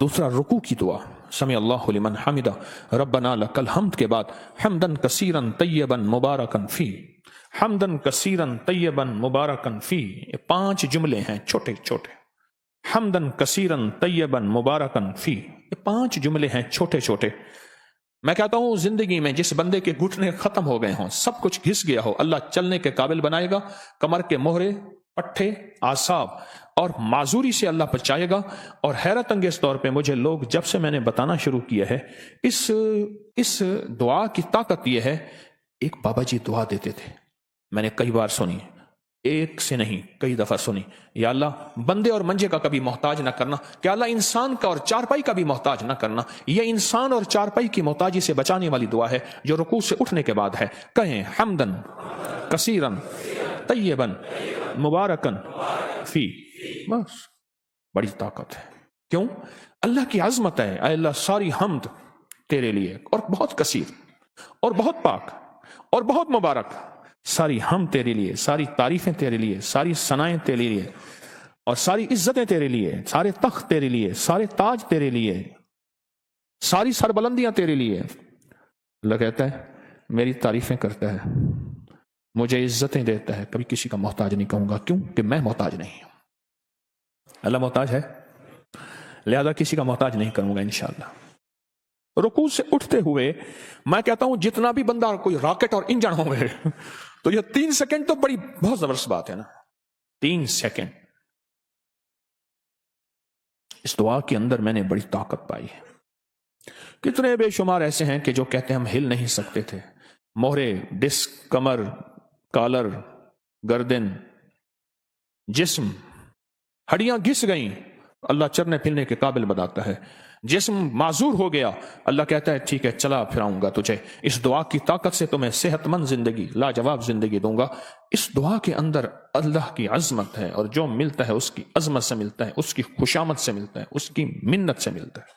دوسرا رکوع کی دعا، سمع اللہ لمن حمدہ ربنا لک الحمد کے بعد حمدن کثیرن طیبن مبارکن فی، حمدن کثیرن طیبن مبارکن فی، یہ 5 جملے ہیں چھوٹے چھوٹے. حمدن کثیرن طیبن مبارکن فی، یہ 5 جملے ہیں چھوٹے چھوٹے. میں کہتا ہوں زندگی میں جس بندے کے گھٹنے ختم ہو گئے ہوں، سب کچھ گھس گیا ہو، اللہ چلنے کے قابل بنائے گا. کمر کے مہرے، پٹھے، اعصاب اور معذوری سے اللہ بچائے گا. اور حیرت انگیز طور پہ مجھے لوگ جب سے میں نے بتانا شروع کیا ہے، اس دعا کی طاقت یہ ہے. ایک بابا جی دعا دیتے تھے، میں نے کئی بار سنی، ایک سے نہیں کئی دفعہ سنی. یا اللہ بندے اور منجے کا کبھی محتاج نہ کرنا، کہ اللہ انسان کا اور چارپائی کا بھی محتاج نہ کرنا. یہ انسان اور چارپائی کی محتاجی سے بچانے والی دعا ہے جو رکوع سے اٹھنے کے بعد ہے. کہیں حمدن کثیرن طیبن مبارکن فی، بس بڑی طاقت ہے. کیوں؟ اللہ کی عظمت ہے. اے اللہ ساری حمد تیرے لیے، اور بہت کثیر اور بہت پاک اور بہت مبارک. ساری حمد تیرے لیے، ساری تعریفیں تیرے لیے، ساری ثنائیں تیرے لیے، اور ساری عزتیں تیرے لیے، سارے تخت تیرے لیے، سارے تاج تیرے لیے، ساری سربلندیاں تیرے لیے. اللہ کہتا ہے میری تعریفیں کرتا ہے، مجھے عزتیں دیتا ہے، کبھی کسی کا محتاج نہیں کہوں گا. کیوں؟ کہ میں محتاج نہیں ہوں. اللہ محتاج ہے، لہذا کسی کا محتاج نہیں کروں گا انشاءاللہ. رکوع سے اٹھتے ہوئے میں کہتا ہوں جتنا بھی بندہ کوئی راکٹ اور انجن ہو گئے تو یہ 3 سیکنڈ تو بہت زبردست بات ہے نا. 3 سیکنڈ اس دعا کے اندر میں نے بڑی طاقت پائی ہے. کتنے بے شمار ایسے ہیں کہ جو کہتے ہیں ہم ہل نہیں سکتے تھے، مہرے، ڈسک، کمر، کالر، گردن، جسم، ہڈیاں گھس گئیں، اللہ چلنے پھرنے کے قابل بناتا ہے. جسم معذور ہو گیا، اللہ کہتا ہے ٹھیک ہے چلا پھراؤں گا تجھے، اس دعا کی طاقت سے تمہیں صحت مند زندگی، لاجواب زندگی دوں گا. اس دعا کے اندر اللہ کی عظمت ہے، اور جو ملتا ہے اس کی عظمت سے ملتا ہے، اس کی خوشامد سے ملتا ہے، اس کی منت سے ملتا ہے.